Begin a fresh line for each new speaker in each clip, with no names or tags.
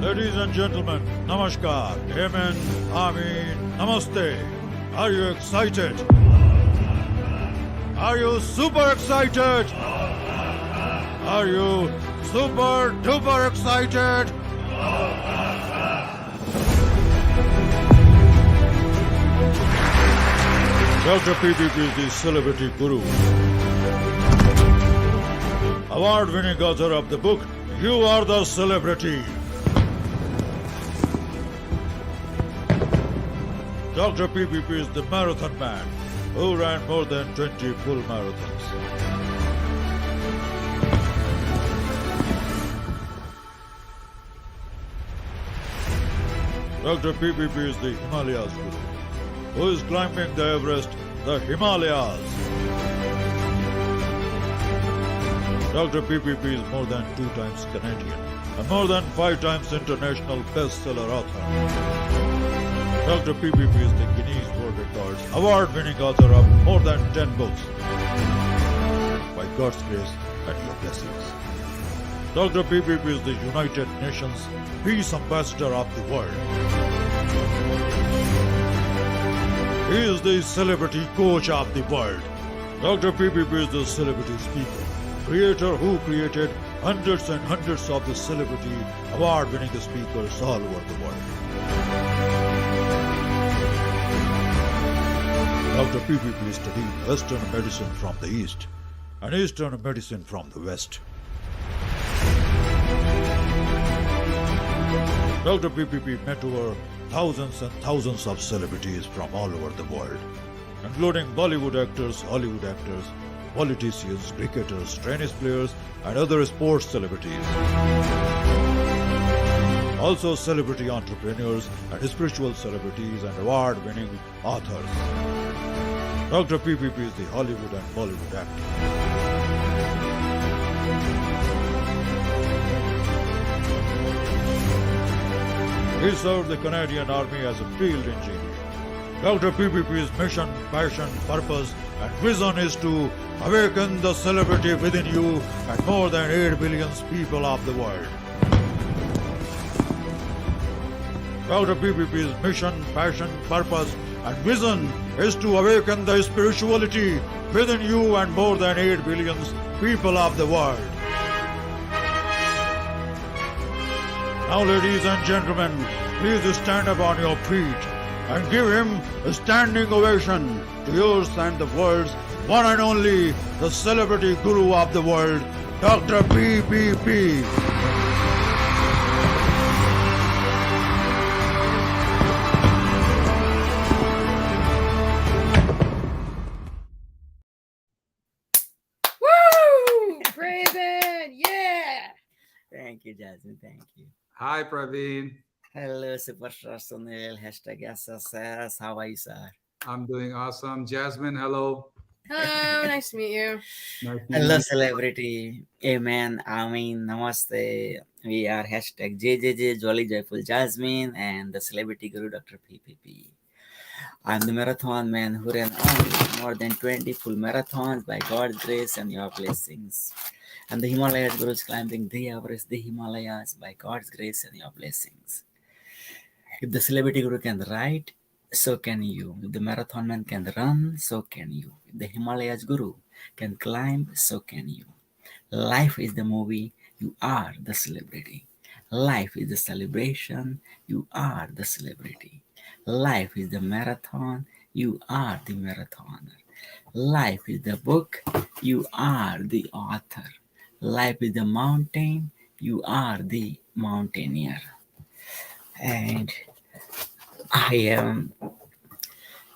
Ladies and gentlemen, Namaskar, Amen, Amin, Namaste. Are you excited? Are you super excited? Are you super duper excited? Dr. PPP is the celebrity guru. Award-winning author of the book, You Are the Celebrity. Dr. PPP is the marathon man who ran more than 20 full marathons. Dr. PPP is the Himalayas guru who is climbing the Everest, the Himalayas. Dr. PPP is more than 2 times Canadian and more than 5 times international bestseller author. Dr. PPP is the Guinness World Records award-winning author of more than 10 books. By God's grace and your blessings. Dr. PPP is the United Nations Peace Ambassador of the world. He is the celebrity coach of the world. Dr. PPP is the celebrity speaker, creator who created hundreds and hundreds of the celebrity award-winning speakers all over the world. Dr. PPP studied Western medicine from the East and Eastern medicine from the West. Dr. PPP met over thousands and thousands of celebrities from all over the world, including Bollywood actors, Hollywood actors, politicians, cricketers, tennis players, and other sports celebrities. Also celebrity entrepreneurs and spiritual celebrities and award-winning authors. Dr. PPP is the Hollywood and Bollywood actor. He served the Canadian Army as a field engineer. Dr. PPP's mission, passion, purpose, and vision is to awaken the celebrity within you and more than 8 billion people of the world. Dr. PPP's mission, passion, purpose, and vision is to awaken the spirituality within you and more than 8 billion people of the world. Now, ladies and gentlemen, please stand up on your feet and give him a standing ovation to yours and the world's one and only, the celebrity guru of the world, Dr. PPP.
Thank you, Jasmine. Thank you.
Hi, Praveen.
Hello, Superstar Sunil. Hashtag SSS. How are you, sir?
I'm doing awesome. Jasmine, hello.
Hello, nice to meet you.
Nice to
Hello,
meet you.
celebrity. Amen. Amin. Namaste. We are hashtag JJJ, Jolly Joyful Jasmine, and the celebrity guru, Dr. PPP. I'm the marathon man who ran on more than 20 full marathons by God's grace and your blessings. And the Himalayas guru is climbing the Everest, the Himalayas by God's grace and your blessings. If the celebrity guru can write, so can you. If the marathon man can run, so can you. If the Himalayas guru can climb, so can you. Life is the movie, you are the celebrity. Life is the celebration, you are the celebrity. Life is the marathon, you are the marathoner. Life is the book, you are the author. Life is the mountain, you are the mountaineer. And I am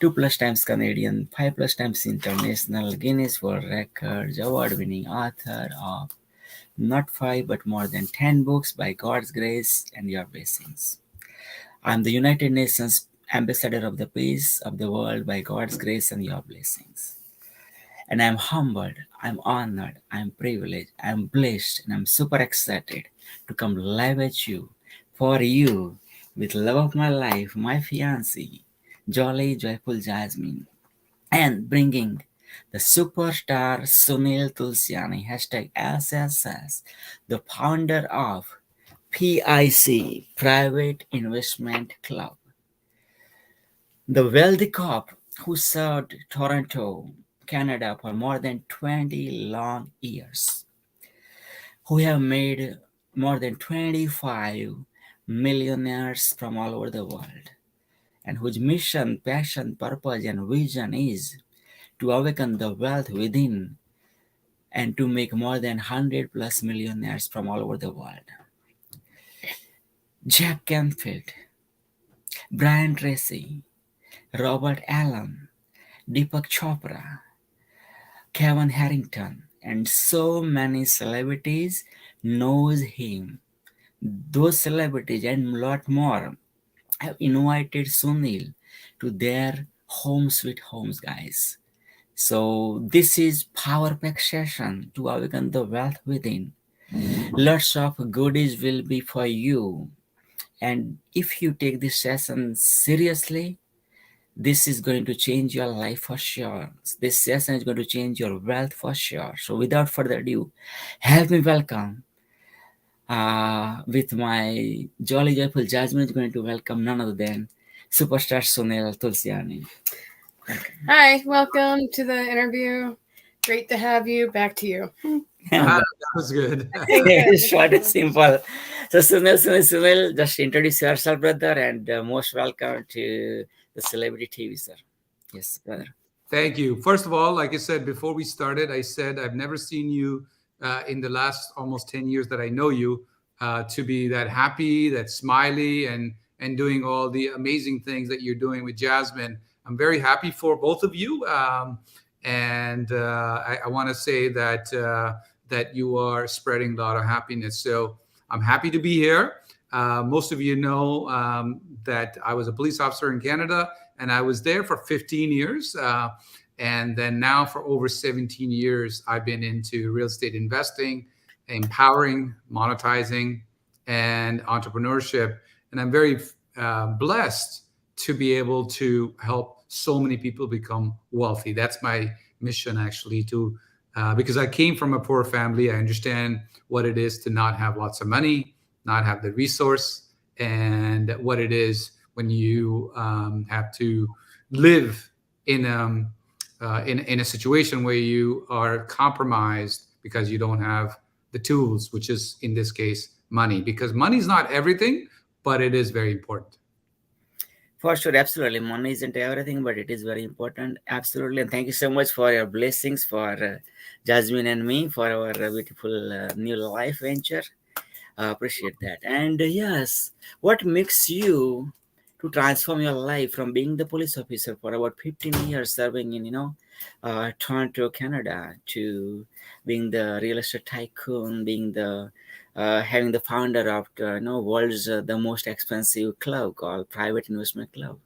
2+ times Canadian, 5+ times international, Guinness World Records, award-winning author of not 5 but more than 10 books by God's grace and your blessings. I'm the United Nations Ambassador of the Peace of the World by God's grace and your blessings. And I'm humbled, I'm honored, I'm privileged, I'm blessed, and I'm super excited to come live at you, for you, with love of my life, my fiancée, Jolly Joyful Jasmine, and bringing the superstar Sunil Tulsiani, hashtag SSS, the founder of PIC, Private Investment Club. The wealthy cop who served Toronto, Canada for more than 20 long years, who have made more than 25 millionaires from all over the world, and whose mission, passion, purpose, and vision is to awaken the wealth within and to make more than 100 plus millionaires from all over the world. Jack Canfield, Brian Tracy, Robert Allen, Deepak Chopra, Kevin Harrington, and so many celebrities knows him. Those celebrities and lot more have invited Sunil to their home sweet homes, guys. So this is power pack session to awaken the wealth within. Lots of goodies will be for you. And if you take this session seriously, this is going to change your life for sure. This session is going to change your wealth for sure. So without further ado, help me welcome with my jolly joyful Jasmine is going to welcome none other than superstar Sunil Tulsiani.
Hi, welcome to the interview. Great to have you. Back to you.
That was good.
Short and simple. So Sunil, just introduce yourself, brother, and most welcome to the Celebrity TV, sir. Yes, brother.
Thank you. First of all, like I said before we started, I said I've never seen you in the last almost 10 years that I know you to be that happy, that smiley, and doing all the amazing things that you're doing with Jasmine. I'm very happy for both of you. And I want to say that that you are spreading a lot of happiness. So I'm happy to be here. Most of you know that I was a police officer in Canada, and I was there for 15 years. And then now for over 17 years, I've been into real estate investing, empowering, monetizing, and entrepreneurship. And I'm very blessed to be able to help so many people become wealthy. That's my mission, actually, to because I came from a poor family. I understand what it is to not have lots of money, not have the resource, and what it is when you have to live in a situation where you are compromised because you don't have the tools, which is in this case money. Because money is not everything, but it is very important.
For sure, absolutely. Money isn't everything, but it is very important. Absolutely. And thank you so much for your blessings for Jasmine and me for our beautiful new life venture. Appreciate that. And yes, what makes you to transform your life from being the police officer for about 15 years serving in, Toronto, Canada, to being the real estate tycoon, being the having the founder of the world's the most expensive club called Private Investment Club?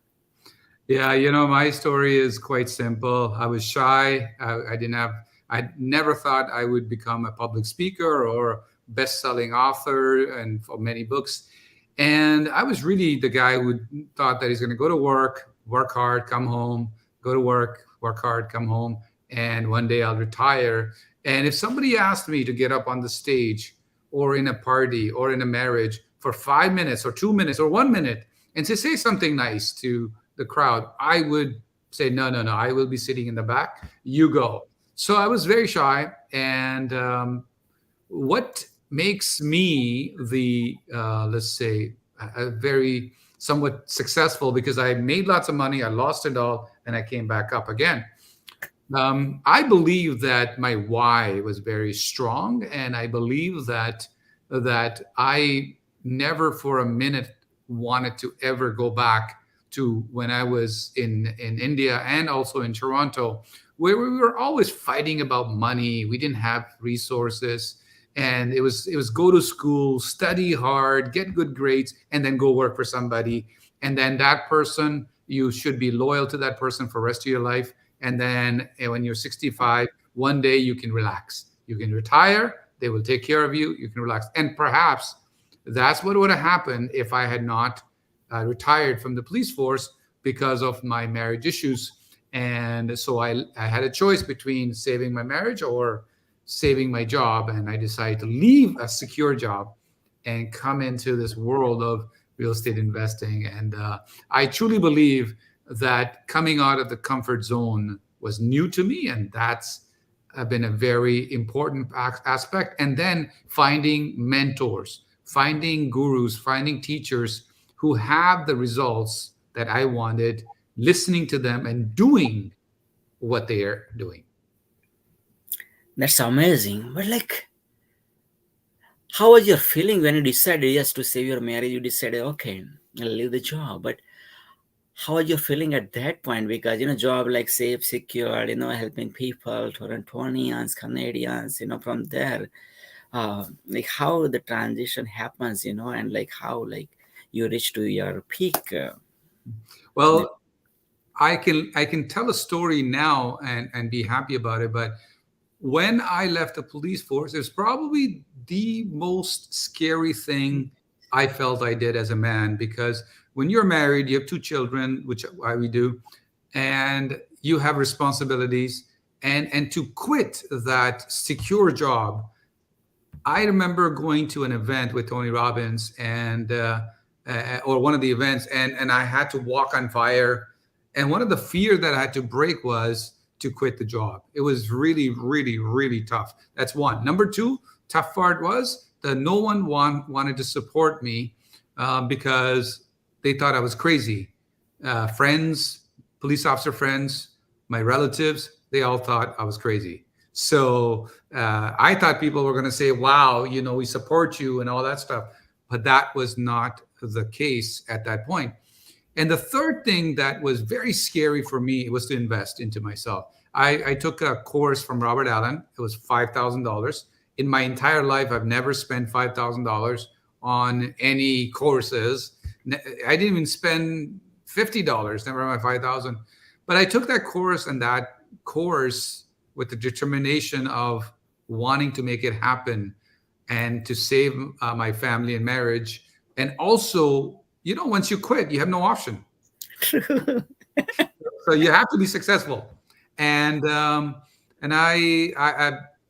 Yeah, my story is quite simple. I was shy. I never thought I would become a public speaker or best-selling author and for many books. And I was really the guy who thought that he's going to go to work hard, come home, go to work hard, come home, and one day I'll retire. And if somebody asked me to get up on the stage or in a party or in a marriage for 5 minutes or 2 minutes or 1 minute and to say something nice to the crowd, I would say, no, I will be sitting in the back. You go. So I was very shy. And what makes me the, let's say, a very somewhat successful, because I made lots of money, I lost it all, and I came back up again. I believe that my why was very strong, and I believe that I never for a minute wanted to ever go back to when I was in India and also in Toronto, where we were always fighting about money. We didn't have resources, and it was go to school, study hard, get good grades, and then go work for somebody. And then that person, you should be loyal to that person for the rest of your life. And then when you're 65, one day you can relax. You can retire. They will take care of you. You can relax. And perhaps that's what would have happened if I had not retired from the police force because of my marriage issues. And so I had a choice between saving my marriage or saving my job. And I decided to leave a secure job and come into this world of real estate investing. And I truly believe that coming out of the comfort zone was new to me, and that's been a very important aspect. And then finding mentors, finding gurus, finding teachers who have the results that I wanted, listening to them and doing what they are doing.
That's amazing. But like, how was your feeling when you decided yes to save your marriage? You decided, okay, I'll leave the job. But how was your feeling at that point? Because job like safe, secure, helping people, Torontonians, Canadians, from there, like how the transition happens, and like how like you reach to your peak.
Well, I can tell a story now and be happy about it, but when I left the police force, it was probably the most scary thing I felt I did as a man, because when you're married, you have 2 children, which we do, and you have responsibilities, and to quit that secure job. I remember going to an event with Tony Robbins and or one of the events, and I had to walk on fire. And one of the fear that I had to break was to quit the job. It was really, really, really tough. That's one. Number 2, tough part was that no one wanted to support me because they thought I was crazy. Friends, police officer friends, my relatives, they all thought I was crazy. So I thought people were going to say, wow, we support you and all that stuff. But that was not the case at that point. And the third thing that was very scary for me was to invest into myself. I took a course from Robert Allen. It was $5,000. In my entire life, I've never spent $5,000 on any courses. I didn't even spend $50, never mind $5,000. But I took that course, and that course with the determination of wanting to make it happen and to save my family and marriage. And also, once you quit, you have no option. So you have to be successful. And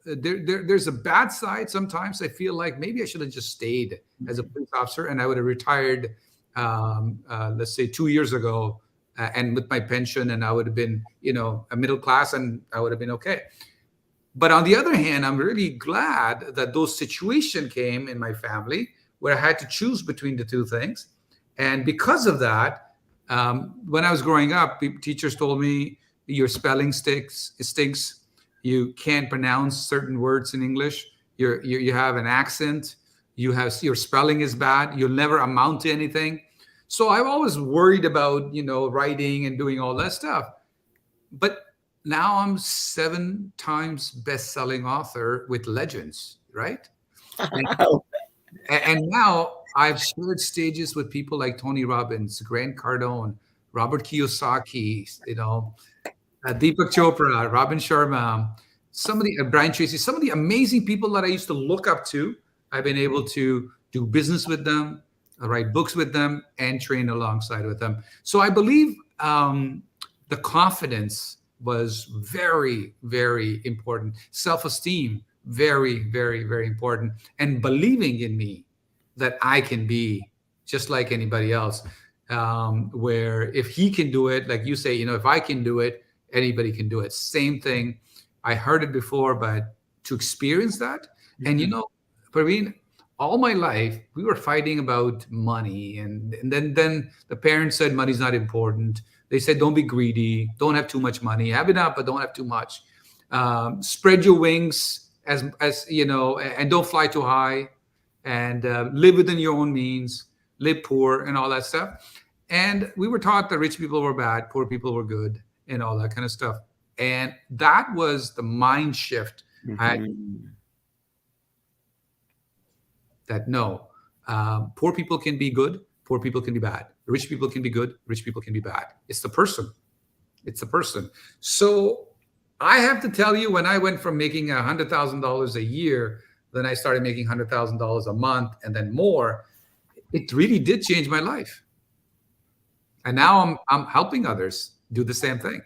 there's a bad side sometimes. I feel like maybe I should have just stayed as a police officer, and I would have retired, let's say 2 years ago, and with my pension, and I would have been, a middle class, and I would have been okay. But on the other hand, I'm really glad that those situations came in my family where I had to choose between the 2 things. And because of that, when I was growing up, teachers told me, your spelling stinks. You can't pronounce certain words in English. You have an accent. Your spelling is bad. You'll never amount to anything. So I've always worried about, writing and doing all that stuff. But now I'm 7 times best-selling author with legends, right? And now I've shared stages with people like Tony Robbins, Grant Cardone, Robert Kiyosaki, Deepak Chopra, Robin Sharma, Brian Tracy, some of the amazing people that I used to look up to. I've been able to do business with them, write books with them, and train alongside with them. So I believe the confidence was very, very important. Self-esteem, very, very, very important. And believing in me that I can be just like anybody else. Where if he can do it, like you say, if I can do it, anybody can do it. Same thing. I heard it before, but to experience that, and Praveen, all my life we were fighting about money, and then the parents said money's not important. They said don't be greedy, don't have too much money, have enough but don't have too much. Spread your wings as and don't fly too high, and live within your own means, live poor, and all that stuff. And we were taught that rich people were bad, poor people were good, and all that kind of stuff. And that was the mind shift. That no, poor people can be good, poor people can be bad. Rich people can be good, rich people can be bad. It's the person. So I have to tell you, when I went from making $100,000 a year, then I started making $100,000 a month, and then more, it really did change my life. And now I'm helping others do the same thing.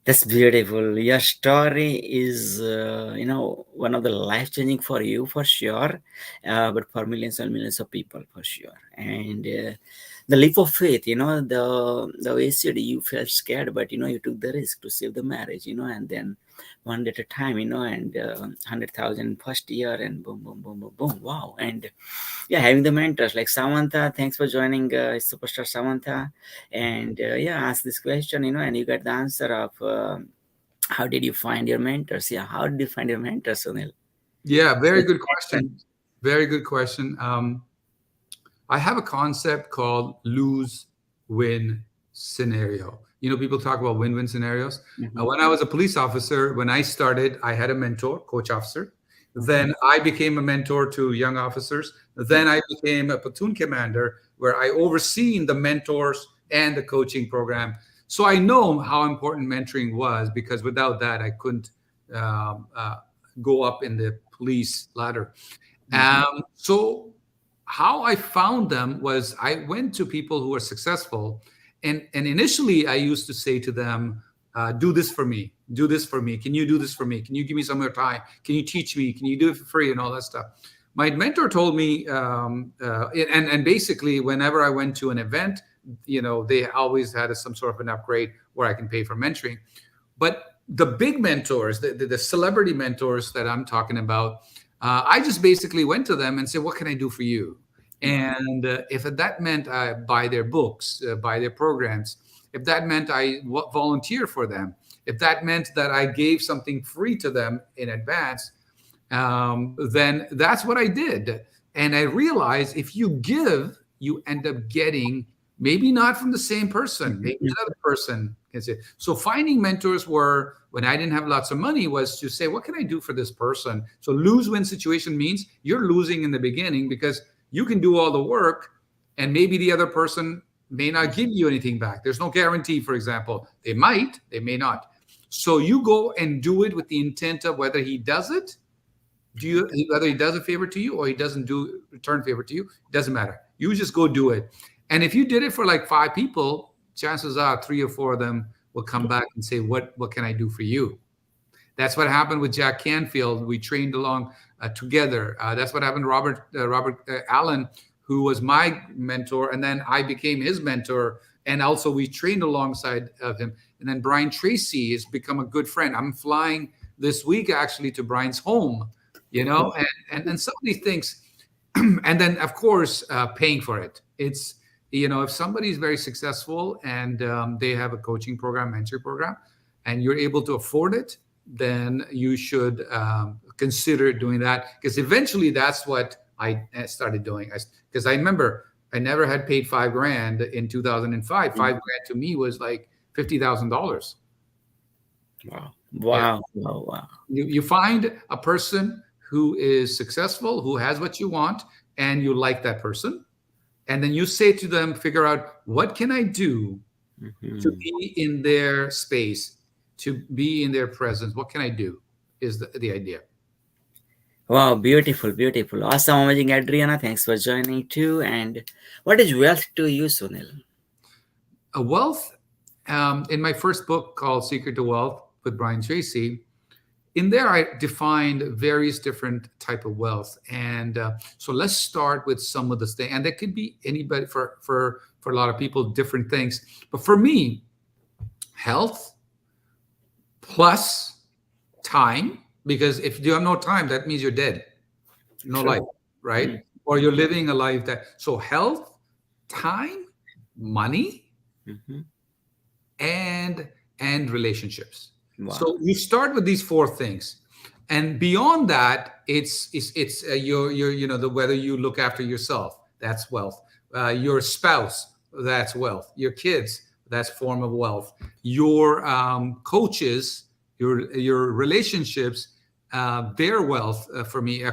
That's beautiful. Your story is, one of the life changing for you for sure, but for millions and millions of people for sure. And the leap of faith, the way you said you felt scared, but you took the risk to save the marriage, and then one day at a time, and 100,000 first year, and boom, boom, boom, boom, boom. Wow. And yeah, having the mentors like Samantha, thanks for joining, Superstar Samantha. And yeah, ask this question, and you got the answer of how did you find your mentors? Yeah, how did you find your mentors, Sunil?
Yeah, very good question. Very good question. I have a concept called lose-win scenario. People talk about win-win scenarios. When I was a police officer, when I started, I had a mentor, coach officer. Then I became a mentor to young officers. Then I became a platoon commander where I overseen the mentors and the coaching program. So I know how important mentoring was, because without that, I couldn't go up in the police ladder. So how I found them was I went to people who were successful. And initially I used to say to them, do this for me. Do this for me. Can you do this for me? Can you give me some of your time? Can you teach me? Can you do it for free and all that stuff? My mentor told me, and basically whenever I went to an event, they always had some sort of an upgrade where I can pay for mentoring. But the big mentors, the celebrity mentors that I'm talking about, I just basically went to them and said, what can I do for you? And if that meant I buy their books, buy their programs, if that meant I volunteer for them, if that meant that I gave something free to them in advance, then that's what I did. And I realized if you give, you end up getting, maybe not from the same person, maybe another person can say. So finding mentors were, when I didn't have lots of money, was to say, what can I do for this person? So lose-win situation means you're losing in the beginning because you can do all the work and maybe the other person may not give you anything back. There's no guarantee, for example. They might, they may not. So you go and do it with the intent of whether he does it, whether he does a favor to you or he doesn't return favor to you, it doesn't matter. You just go do it. And if you did it for like 5 people, chances are 3 or 4 of them will come back and say, what can I do for you? That's what happened with Jack Canfield. We trained along together. That's what happened to Robert Allen, who was my mentor. And then I became his mentor. And also we trained alongside of him. And then Brian Tracy has become a good friend. I'm flying this week actually to Brian's home, and some of these things. And then, of course, paying for it. It's, if somebody is very successful and they have a coaching program, mentoring program, and you're able to afford it, then you should consider doing that. Because eventually that's what I started doing. Because I remember I never had paid $5,000 in 2005. $5,000 to me was like $50,000.
Wow.
Yeah.
Wow.
You find a person who is successful, who has what you want, and you like that person. And then you say to them, figure out, what can I do to be in their space, to be in their presence? What can I do is the idea.
Wow, beautiful. Awesome, amazing, Adriana. Thanks for joining too. And what is wealth to you, Sunil?
A wealth, in my first book called Secret to Wealth with Brian Tracy, in there I defined various different type of wealth. And so let's start with some of the things. And that could be anybody, for a lot of people, different things. But for me, health plus time, because if you have no time, that means you're dead. No life, right? Or you're living a life that, so health, time, money, and relationships. Wow. So you start with these 4 things, and beyond that, it's your whether you look after yourself, that's wealth. Your spouse, that's wealth. Your kids, that's form of wealth. Your coaches, your relationships, their wealth. For me,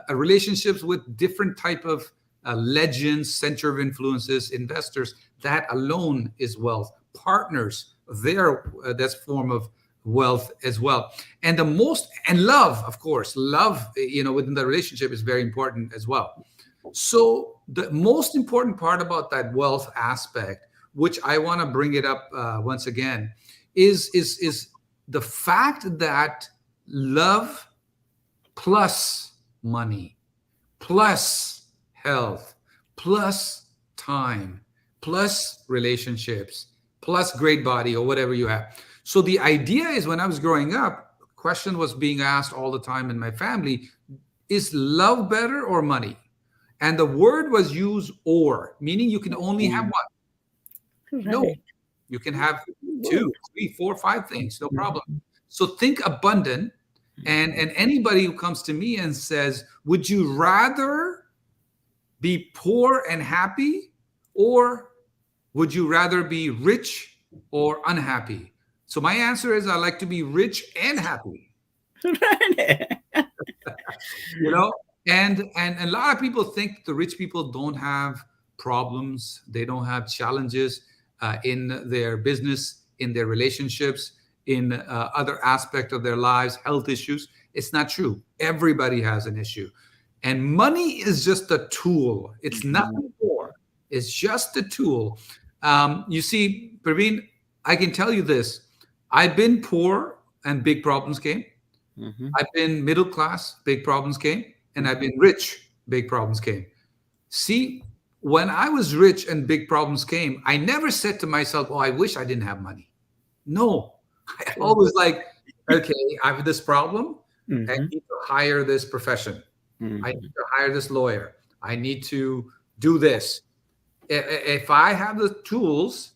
relationships with different type of legends, center of influences, investors, that alone is wealth. Partners, that's form of wealth as well. And love, of course, within the relationship is very important as well. So the most important part about that wealth aspect, which I want to bring it up once again, is the fact that love plus money plus health plus time plus relationships plus great body or whatever you have. So the idea is, when I was growing up, a question was being asked all the time in my family, is love better or money? And the word was used or, meaning you can only have one. No,
Right.
you can have 2, 3, 4, 5 things, no problem. So think abundant. And anybody who comes to me and says, would you rather be poor and happy, or would you rather be rich or unhappy? So my answer is, I like to be rich and happy.
Right.
You know, and a lot of people think the rich people don't have problems, they don't have challenges in their business, in their relationships, in other aspect of their lives, health issues. It's not true. Everybody has an issue, and money is just a tool. It's nothing more. It's just a tool. You see, Praveen, I can tell you this: I've been poor and big problems came. I've been middle class, big problems came, and I've been rich, big problems came. See, when I was rich and big problems came, I never said to myself, oh, I wish I didn't have money. No, I always like, okay, I have this problem. I need to hire this profession. I need to hire this lawyer. I need to do this. If I have the tools,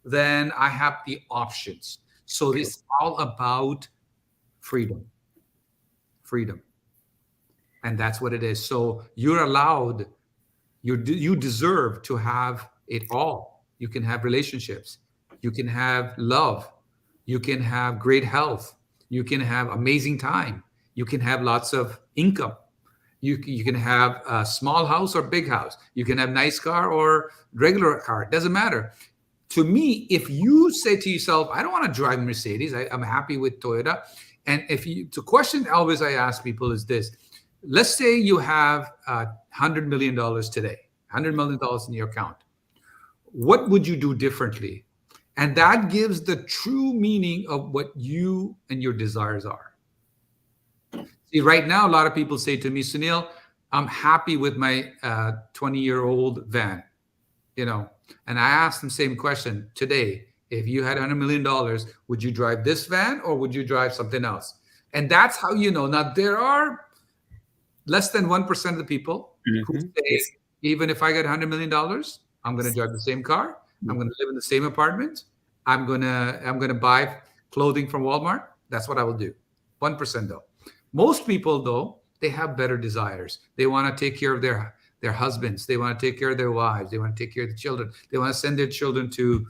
then I have the options. So it's all about freedom. Freedom. And that's what it is. So you're allowed, you deserve to have it all. You can have relationships. You can have love. You can have great health. You can have amazing time. You can have lots of income. You can have a small house or big house. You can have nice car or regular car. It doesn't matter. To me, if you say to yourself, I don't want to drive Mercedes, I'm happy with Toyota. And the question always I ask people is this: let's say you have $100 million today, $100 million in your account. What would you do differently? And that gives the true meaning of what you and your desires are. See, right now, a lot of people say to me, Sunil, I'm happy with my 20-year-old van, and I asked them the same question today. If you had $100 million, would you drive this van or would you drive something else? And that's how you know. Now, there are less than 1% of the people who say, even if I get $100 million, I'm going to drive the same car. I'm going to live in the same apartment. I'm going to buy clothing from Walmart. That's what I will do. 1% though. Most people, though, they have better desires. They want to take care of their husbands. They want to take care of their wives. They want to take care of the children. They want to send their children to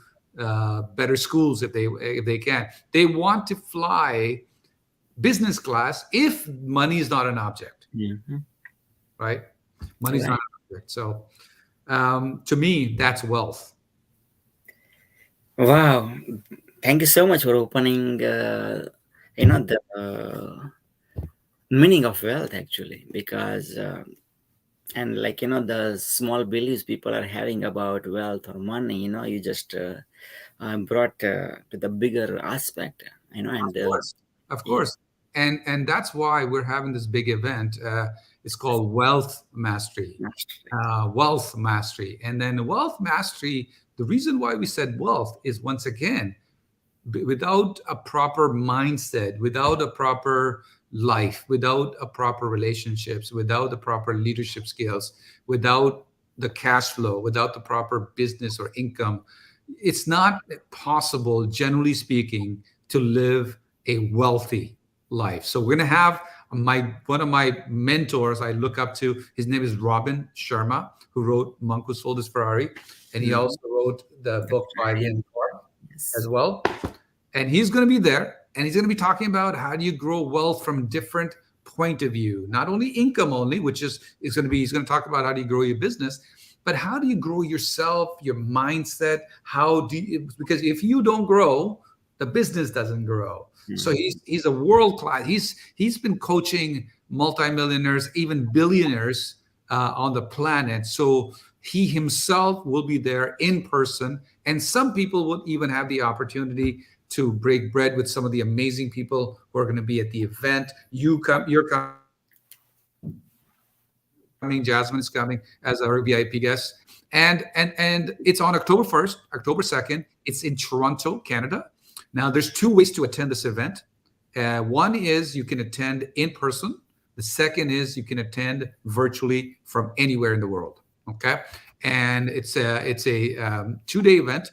better schools if they can. They want to fly business class if money is not an object, right? Money is not an object. So to me, that's wealth.
Wow. Thank you so much for opening, the meaning of wealth, actually, because and the small beliefs people are having about wealth or money, you just brought to the bigger aspect, and
Of course. And that's why we're having this big event. It's called Wealth Mastery. Wealth Mastery. And then Wealth Mastery, the reason why we said wealth is, once again, without a proper mindset, without a proper life, without a proper relationships, without the proper leadership skills, without the cash flow, without the proper business or income, it's not possible, generally speaking, to live a wealthy life. So we're going to have one of my mentors I look up to. His name is Robin Sharma, who wrote Monk Who Sold His Ferrari. And he also wrote the book by Ian Thorpe as well. And he's going to be there. And he's going to be talking about how do you grow wealth from different point of view, not only income only, which he's going to talk about how do you grow your business, but how do you grow yourself, your mindset? Because if you don't grow, the business doesn't grow. So he's a world-class. He's been coaching multimillionaires, even billionaires on the planet. So he himself will be there in person. And some people will even have the opportunity to break bread with some of the amazing people who are going to be at the event. You're coming, Jasmine is coming as our VIP guest. And it's on October 1st, October 2nd. It's in Toronto, Canada. Now, there's 2 ways to attend this event. One is you can attend in person. The second is you can attend virtually from anywhere in the world. Okay, and it's a 2-day event.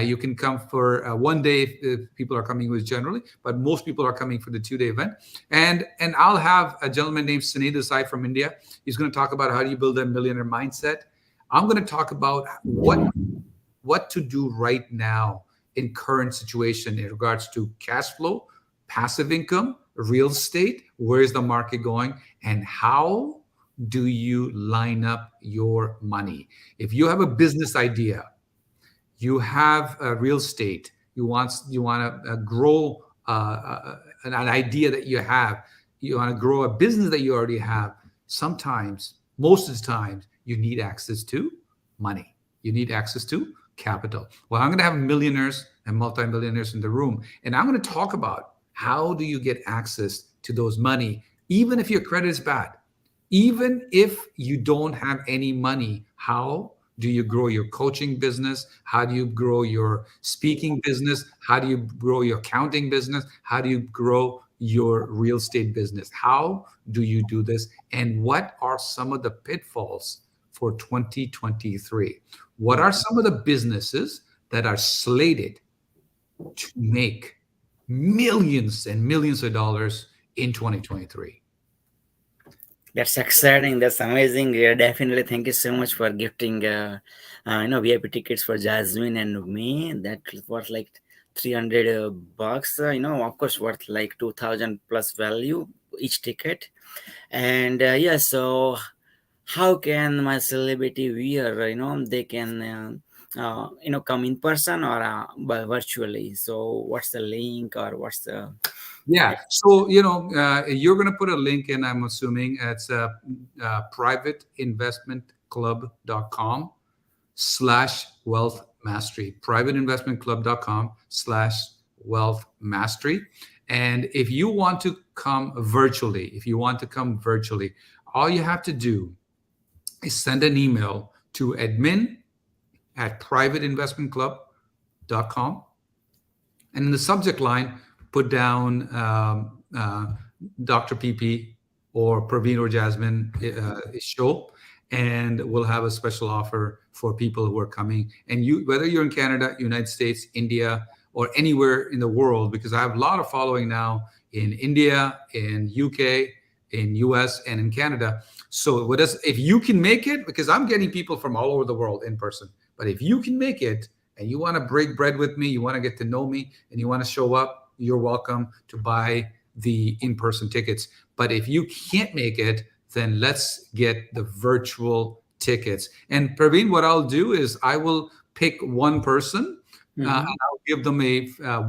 You can come for 1 day if people are coming with generally, but most people are coming for the 2-day event. And I'll have a gentleman named Sunil Tulsiani from India. He's going to talk about how do you build a millionaire mindset. I'm going to talk about what to do right now in current situation in regards to cash flow, passive income, real estate, where is the market going, and how do you line up your money. If you have a business idea, you have real estate, you want to grow an idea that you have, you want to grow a business that you already have, sometimes, most of the times, you need access to money. You need access to capital. Well, I'm going to have millionaires and multimillionaires in the room, and I'm going to talk about how do you get access to those money, even if your credit is bad, even if you don't have any money. How do you grow your coaching business? How do you grow your speaking business? How do you grow your accounting business? How do you grow your real estate business? How do you do this? And what are some of the pitfalls for 2023? What are some of the businesses that are slated to make millions and millions of dollars in 2023?
That's exciting. That's amazing. Yeah, definitely. Thank you so much for gifting, VIP tickets for Jasmine and me. That was like $300. Of course, worth like 2,000 plus value each ticket. And so how can my celebrity viewer, they can, come in person or by virtually? So what's the link or what's the...
Yeah. So, you're going to put a link in, I'm assuming it's privateinvestmentclub.com/wealth mastery, privateinvestmentclub.com/wealth mastery. And if you want to come virtually, all you have to do is send an email to admin@privateinvestmentclub.com. And in the subject line, put down Dr. PP or Praveen or Jasmine show, and we'll have a special offer for people who are coming. And whether you're in Canada, United States, India, or anywhere in the world, because I have a lot of following now in India, in UK, in US, and in Canada. So if you can make it, because I'm getting people from all over the world in person, but if you can make it and you want to break bread with me, you want to get to know me, and you want to show up, you're welcome to buy the in-person tickets. But if you can't make it, then let's get the virtual tickets. And Praveen, what I'll do is I will pick one person, and I'll give them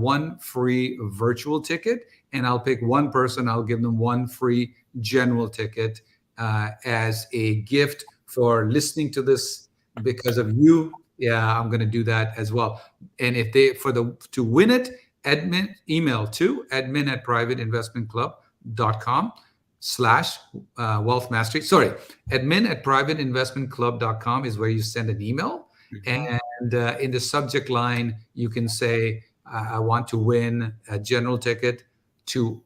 one free virtual ticket, and I'll pick one person, I'll give them one free general ticket as a gift for listening to this because of you. Yeah, I'm going to do that as well. And if to win it, email to admin@privateinvestmentclub.com/wealth mastery. Sorry, admin@privateinvestmentclub.com is where you send an email. And in the subject line, you can say, I want to win a general ticket to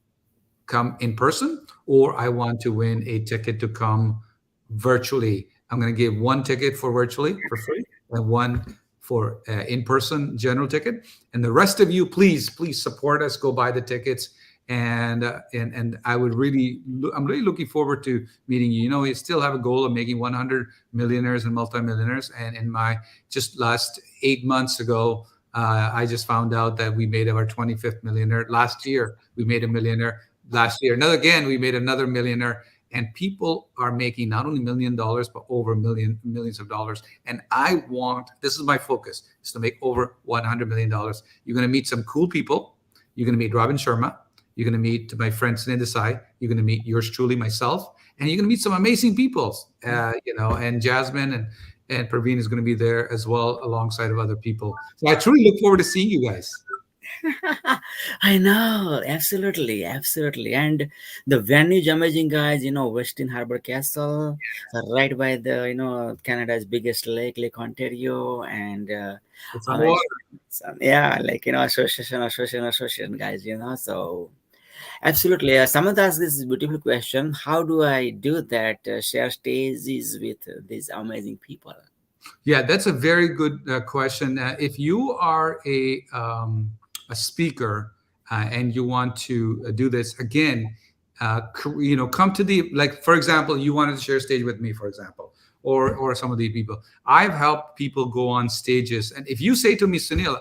come in person, or I want to win a ticket to come virtually. I'm going to give one ticket for virtually for free and one for in-person general ticket. And the rest of you, please support us, go buy the tickets. And I'm really looking forward to meeting you. We still have a goal of making 100 millionaires and multimillionaires. And in my just last 8 months ago, I just found out that we made our 25th millionaire. Last year, we made a millionaire. Last year, we made another millionaire. And people are making not only $1 million, but over millions of dollars. And this is my focus, is to make over $100 million. You're going to meet some cool people. You're going to meet Robin Sharma. You're going to meet my friend Sunil Tulsiani. You're going to meet yours truly, myself. And you're going to meet some amazing people, and Jasmine and Praveen is going to be there as well, alongside of other people. So I truly look forward to seeing you guys.
I know, absolutely, absolutely. And the venue is amazing, guys. Westin Harbor Castle, right by the Canada's biggest lake, Lake Ontario, and
It's on the
uh,
water.
yeah, like association, guys. So absolutely. Samantha asked this beautiful question: how do I do that? Share stages with these amazing people.
Yeah, that's a very good question. If you are a speaker and you want to do this again, come to the, like, for example, you wanted to share stage with me, for example, or some of the people. I've helped people go on stages, and if you say to me, Sunil,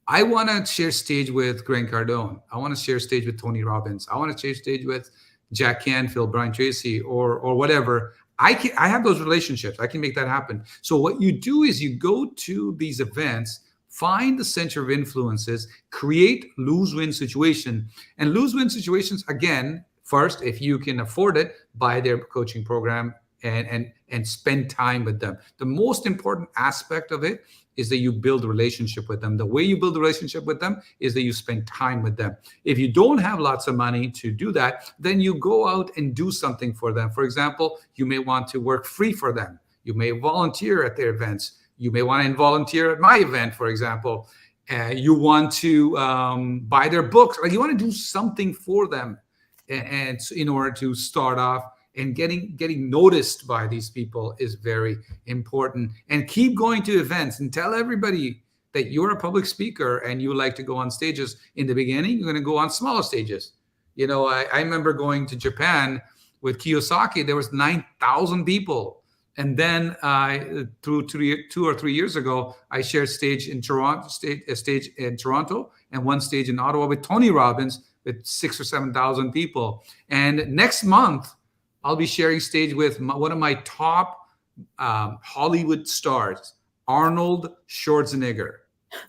I want to share stage with Grant Cardone. I want to share stage with Tony Robbins. I want to share stage with Jack Canfield, Brian Tracy, or whatever. I have those relationships. I can make that happen. So what you do is you go to these events, find the center of influences, create lose-win situation. And lose-win situations, again, first, if you can afford it, buy their coaching program and spend time with them. The most important aspect of it is that you build a relationship with them. The way you build a relationship with them is that you spend time with them. If you don't have lots of money to do that, then you go out and do something for them. For example, you may want to work free for them. You may volunteer at their events. You may want to volunteer at my event, for example. You want to buy their books, or you want to do something for them, and in order to start off. And getting noticed by these people is very important. And keep going to events and tell everybody that you're a public speaker and you like to go on stages. In the beginning, you're going to go on smaller stages. I remember going to Japan with Kiyosaki. There was 9,000 people. And then through 2 or 3 years ago, I shared stage in Toronto, and one stage in Ottawa with Tony Robbins with 6,000 or 7,000 people. And next month, I'll be sharing stage with one of my top Hollywood stars, Arnold Schwarzenegger.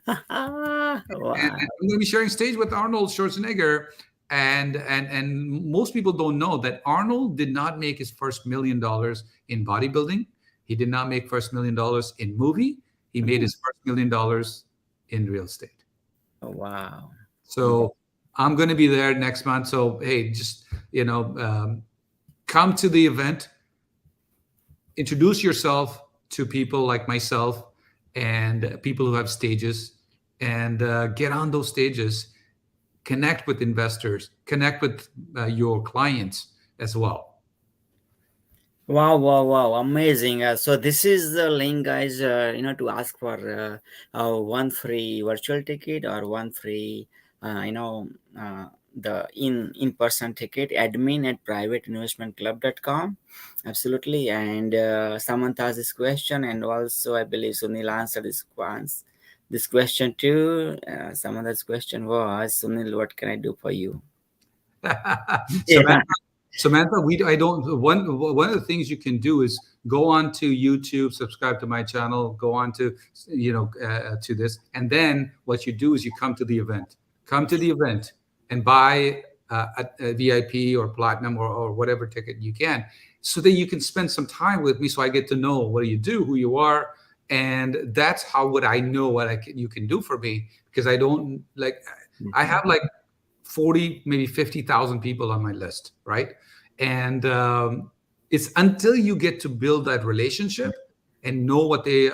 Wow.
And I'm going to be sharing stage with Arnold Schwarzenegger. And most people don't know that Arnold did not make his first $1 million in bodybuilding. He did not make first $1 million in movie. He made his first $1 million in real estate.
Oh, wow.
So I'm going to be there next month. So, hey, just, come to the event, introduce yourself to people like myself and people who have stages, and get on those stages, connect with investors, connect with your clients as well.
Wow. Amazing. So this is the link, guys, to ask for one free virtual ticket or one free, the in-person ticket, admin@privateinvestmentclub.com. Absolutely. And Samantha asked this question, and also I believe Sunil answered this question too. Samantha's question was, Sunil, what can I do for you?
Samantha, one of the things you can do is go on to YouTube, subscribe to my channel, go on to to this, and then what you do is you come to the event and buy a VIP or platinum or whatever ticket you can, so that you can spend some time with me, so I get to know what you do, who you are. And that's how would I know what you can do for me, because I don't I have 40, maybe 50,000 people on my list, right? And it's until you get to build that relationship and know what you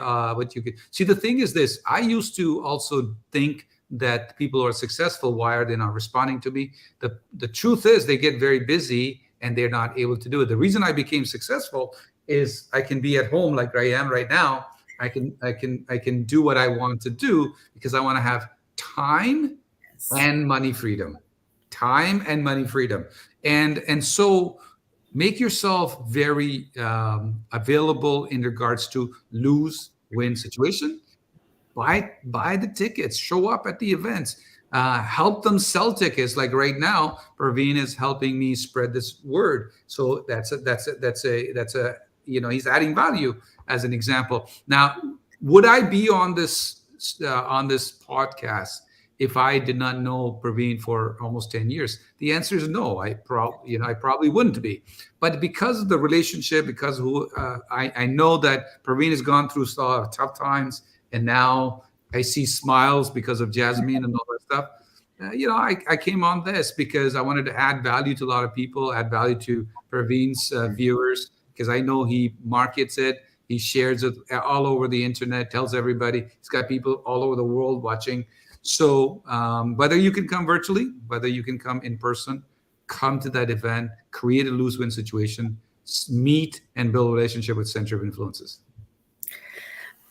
can see. The thing is this: I used to also think that people who are successful, why are they not responding to me? The truth is they get very busy and they're not able to do it. The reason I became successful is I can be at home like I am right now. I can do what I want to do because I want to have time and money freedom. Time and money freedom. And so make yourself very available in regards to lose-win situation. Buy the tickets, show up at the events, help them sell tickets. Like right now, Praveen is helping me spread this word. So that's a he's adding value as an example. Now, would I be on this podcast if I did not know Praveen for almost 10 years? The answer is no. I probably wouldn't be. But because of the relationship, because I know that Praveen has gone through a lot of tough times, and now I see smiles because of Jasmine and all that stuff. I came on this because I wanted to add value to a lot of people, add value to Praveen's viewers, because I know he markets it, he shares it all over the internet, tells everybody. He's got people all over the world watching. So whether you can come virtually, whether you can come in person, come to that event, create a lose-win situation, meet and build a relationship with Center of Influences.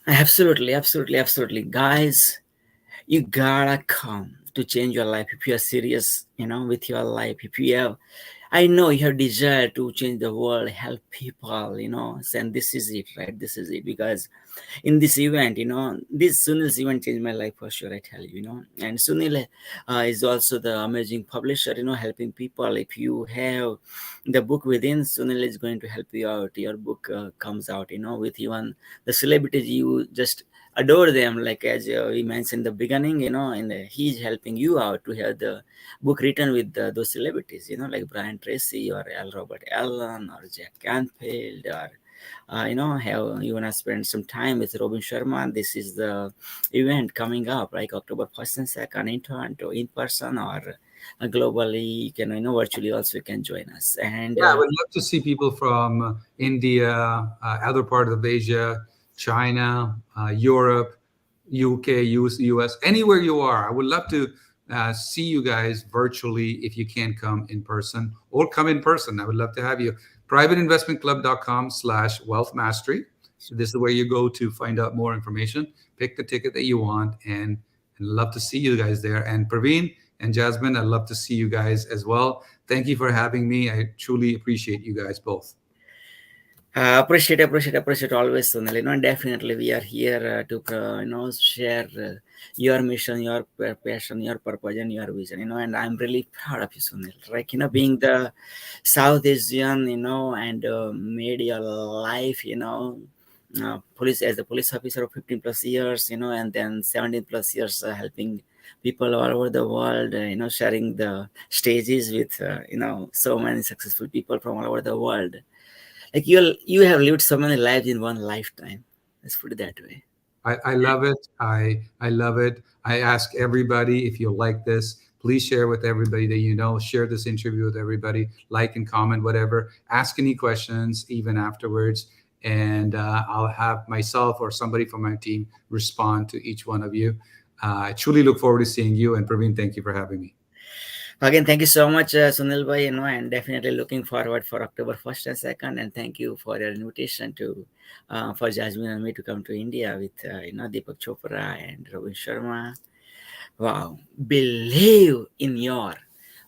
Absolutely, absolutely, absolutely. Guys, you gotta come to change your life if you are serious, with your life. If you have, I know you have desire to change the world, help people, and this is it, right? This is it. Because in this event, this Sunil's event changed my life for sure, I tell you, and Sunil is also the amazing publisher, helping people. If you have the book within, Sunil is going to help you out. Your book comes out, with even the celebrities you just adore them, like as we mentioned in the beginning, he's helping you out to have the book written with those celebrities, like Brian Tracy or L. Robert Allen or Jack Canfield, or have you want to spend some time with Robin Sharma. This is the event coming up, like October 1st and 2nd in Toronto, in person or globally. You can, virtually also you can join us. And
Yeah, I would love to see people from India, other part of Asia, China, Europe, UK, US, anywhere you are. I would love to see you guys virtually if you can't come in person, or come in person. I would love to have you. privateinvestmentclub.com/wealth mastery. So this is where you go to find out more information. Pick the ticket that you want, and love to see you guys there. And Praveen and Jasmine, I'd love to see you guys as well. Thank you for having me. I truly appreciate you guys both.
Appreciate always, Sunil. And definitely we are here to, share your mission, your passion, your purpose, and your vision, and I'm really proud of you, Sunil. Like, being the South Asian, and made your life, police as a police officer of 15 plus years, and then 17 plus years helping people all over the world, sharing the stages with, so many successful people from all over the world. Like you have lived so many lives in one lifetime. Let's put it that way.
I love it. I love it. I ask everybody, if you like this, please share with everybody that you know. Share this interview with everybody. Like and comment, whatever. Ask any questions even afterwards, and I'll have myself or somebody from my team respond to each one of you. I truly look forward to seeing you. And Praveen, thank you for having me.
Again, thank you so much, Sunil bhai, and definitely looking forward for October 1st and 2nd. And thank you for your invitation to for Jasmine and me to come to India with Deepak Chopra and Robin Sharma. Wow, believe in your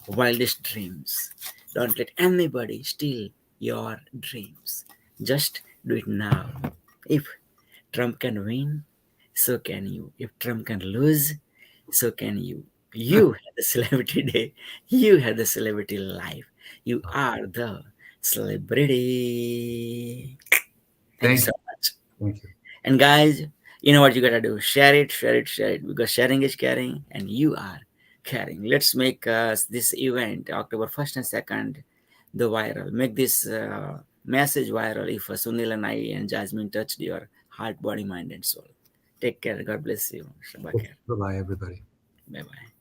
wildest dreams. Don't let anybody steal your dreams. Just do it now. If Trump can win, so can you. If Trump can lose, so can you. You had the celebrity day. You had the celebrity life. You are the celebrity. Thank you so much.
Thank you.
And guys, you know what you gotta do. Share it. Because sharing is caring, and you are caring. Let's make this event, October 1st and 2nd, the viral. Make this message viral if Sunil and I and Jasmine touched your heart, body, mind, and soul. Take care. God bless you.
Bye-bye, everybody.
Bye-bye.